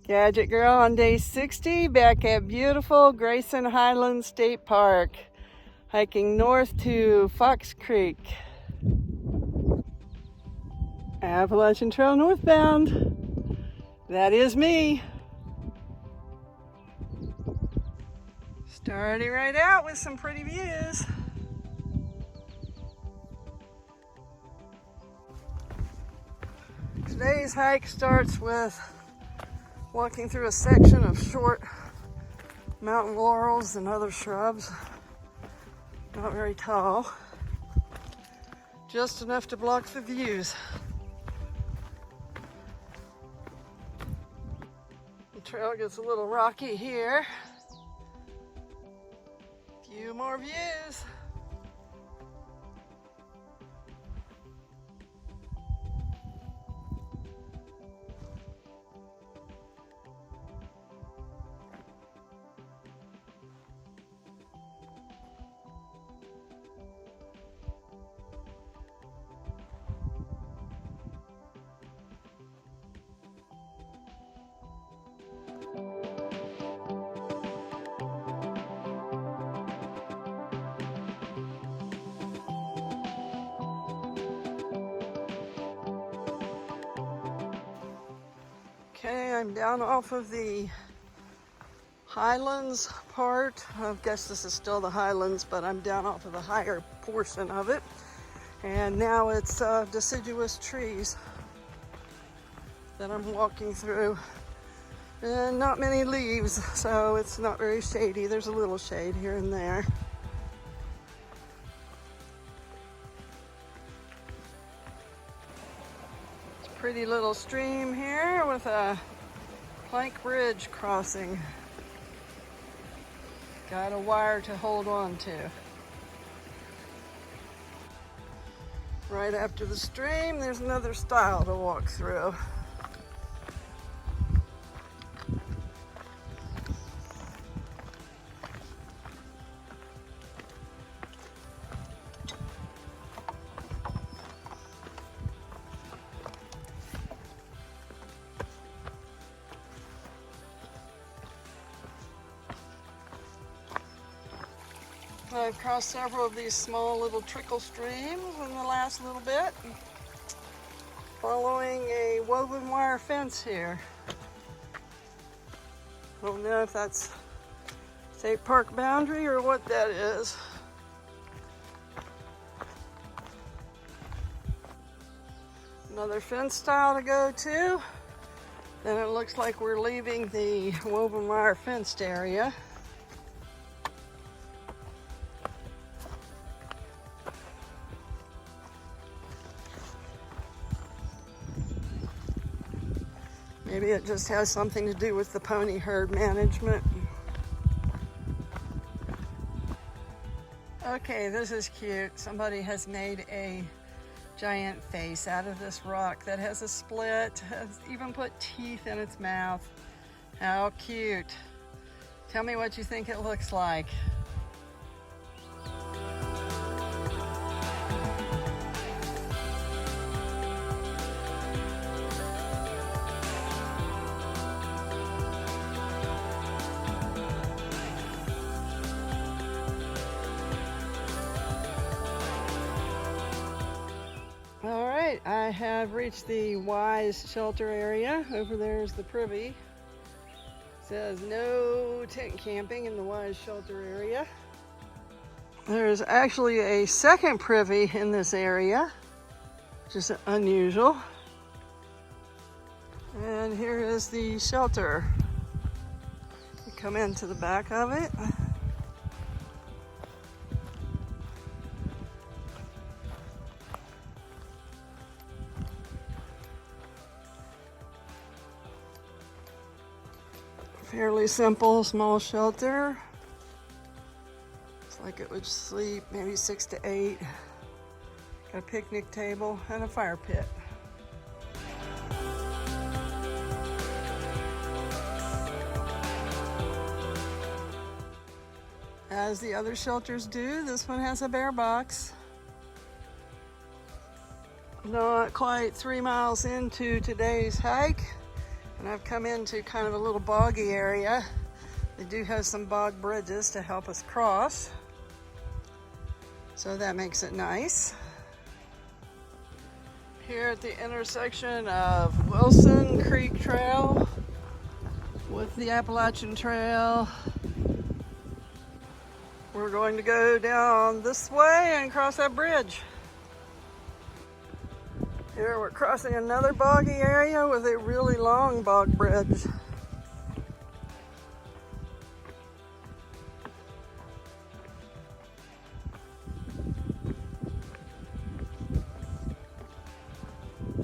Gadget Girl on day 60, back at beautiful Grayson Highlands State Park, hiking north to Fox Creek. Appalachian Trail northbound. That is me. Starting right out with some pretty views. Today's hike starts with walking through a section of short mountain laurels and other shrubs. Not very tall, just enough to block the views. The trail gets a little rocky here. Few more views. Okay, I'm down off of the Highlands part. I guess this is still the Highlands, but I'm down off of the higher portion of it. And now it's deciduous trees that I'm walking through. And not many leaves, so it's not very shady. There's a little shade here and there. Pretty little stream here with a plank bridge crossing. Got a wire to hold on to. Right after the stream, there's another stile to walk through. I've crossed several of these small little trickle streams in the last little bit, following a woven wire fence here. I don't know if that's state park boundary or what that is. Another fence stile to go to. Then it looks like we're leaving the woven wire fenced area. Maybe it just has something to do with the pony herd management. Okay, this is cute. Somebody has made a giant face out of this rock that has a split, has even put teeth in its mouth. How cute. Tell me what you think it looks like. All right, I have reached the Wise shelter area. Over there is the privy. It says no tent camping in the Wise shelter area. There's actually a second privy in this area, which is unusual. And here is the shelter. You come into the back of it. Fairly simple, small shelter. Looks like it would sleep maybe 6 to 8. Got a picnic table and a fire pit. As the other shelters do, this one has a bear box. Not quite 3 miles into today's hike, And I've come into kind of a little boggy area. They do have some bog bridges to help us cross, so that makes it nice. Here at the intersection of Wilson Creek Trail with the Appalachian Trail, we're going to go down this way and cross that bridge. Here we're crossing another boggy area with a really long bog bridge.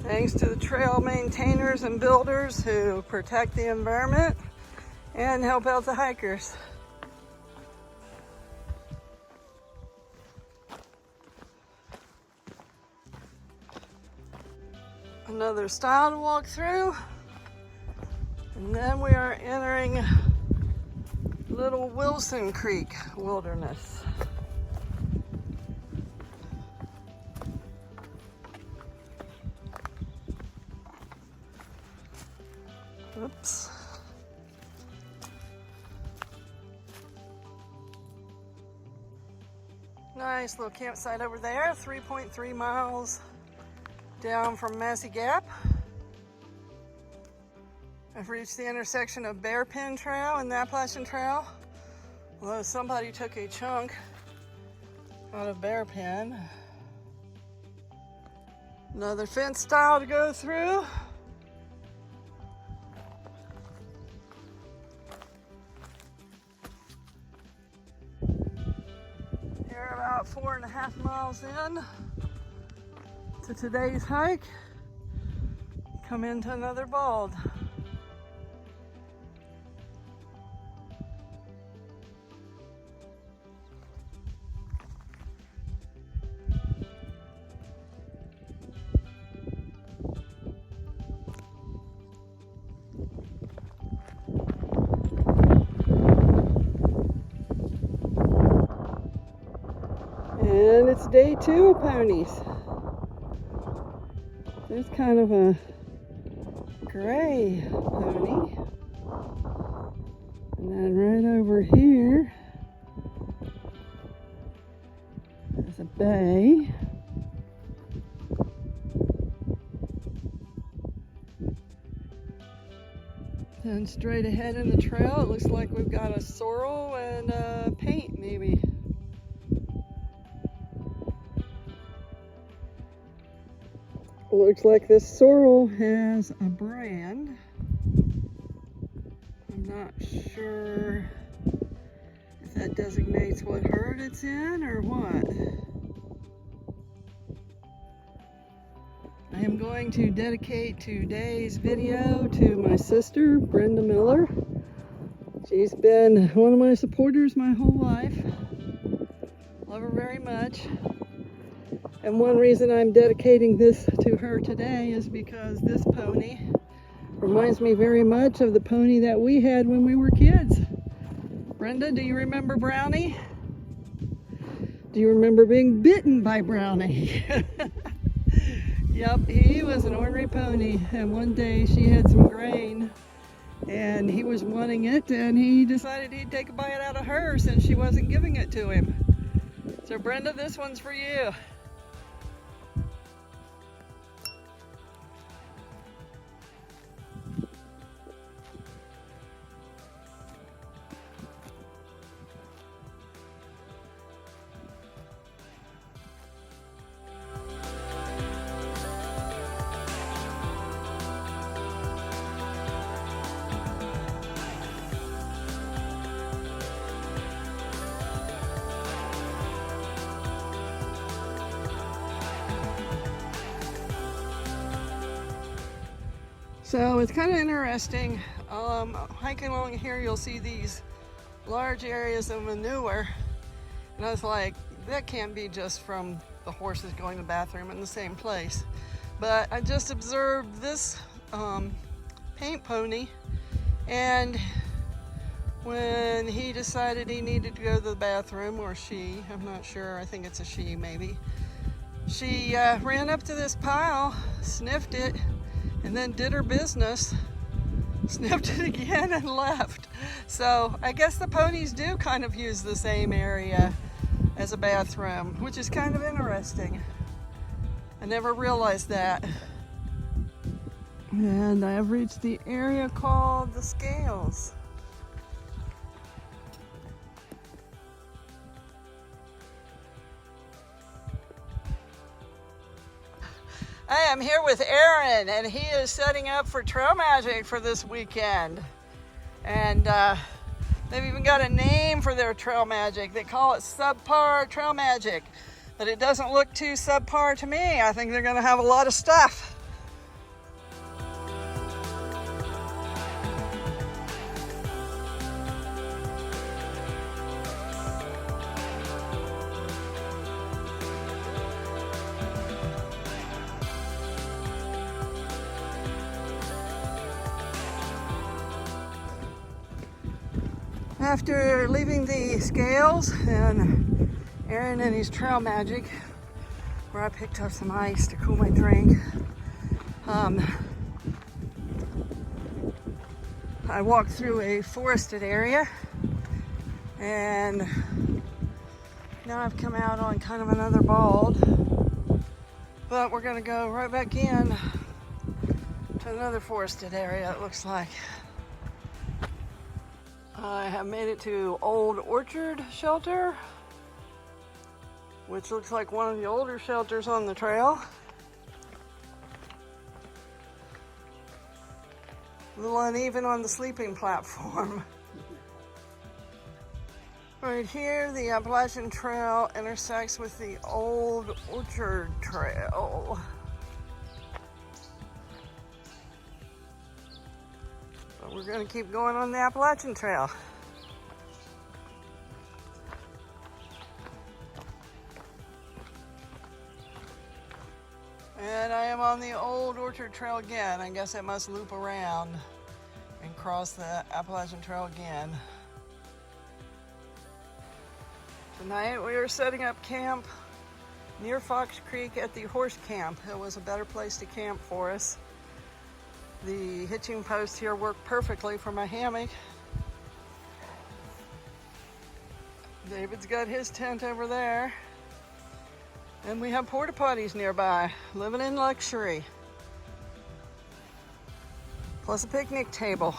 Thanks to the trail maintainers and builders who protect the environment and help out the hikers. Another style to walk through, and then we are entering Little Wilson Creek Wilderness. Oops. Nice little campsite over there, 3.3 miles down from Massey Gap. I've reached the intersection of Bearpin Trail and the Appalachian Trail, although somebody took a chunk out of Bearpin. Another fence style to go through. Here about 4.5 miles in to today's hike. Come into another bald. And it's day 2 of ponies. There's kind of a gray pony. And then right over here there's a bay. And straight ahead in the trail, it looks like we've got a sorrel and a paint maybe. Looks like this sorrel has a brand. I'm not sure if that designates what herd it's in or what. I am going to dedicate today's video to my sister, Brenda Miller. She's been one of my supporters my whole life. Love her very much. And one reason I'm dedicating this to her today is because this pony reminds me very much of the pony that we had when we were kids. Brenda, do you remember Brownie? Do you remember being bitten by Brownie? Yep, he was an ornery pony, and one day she had some grain and he was wanting it, and he decided he'd take a bite out of her since she wasn't giving it to him. So Brenda, this one's for you. So it's kind of interesting. Hiking along here, you'll see these large areas of manure. And I was like, that can't be just from the horses going to the bathroom in the same place. But I just observed this paint pony, and when he decided he needed to go to the bathroom, or she, I'm not sure, I think it's a she maybe, she ran up to this pile, sniffed it, and then did her business sniffed it again and left. So I guess the ponies do kind of use the same area as a bathroom, which is kind of interesting. I never realized that. And I have reached the area called the Scales. I am here with Aaron, and he is setting up for trail magic for this weekend. And they've even got a name for their trail magic. They call it subpar trail magic, but it doesn't look too subpar to me. I think they're gonna have a lot of stuff. After leaving the Scales and Aaron and his trail magic, where I picked up some ice to cool my drink, I walked through a forested area, and now I've come out on kind of another bald, but we're gonna go right back in to another forested area, it looks like. I have made it to Old Orchard Shelter, which looks like one of the older shelters on the trail. A little uneven on the sleeping platform. Right here, the Appalachian Trail intersects with the Old Orchard Trail. But we're going to keep going on the Appalachian Trail. And I am on the Old Orchard Trail again. I guess I must loop around and cross the Appalachian Trail again. Tonight we are setting up camp near Fox Creek at the horse camp. It was a better place to camp for us. The hitching post here worked perfectly for my hammock. David's got his tent over there. And we have porta potties nearby, living in luxury. Plus a picnic table.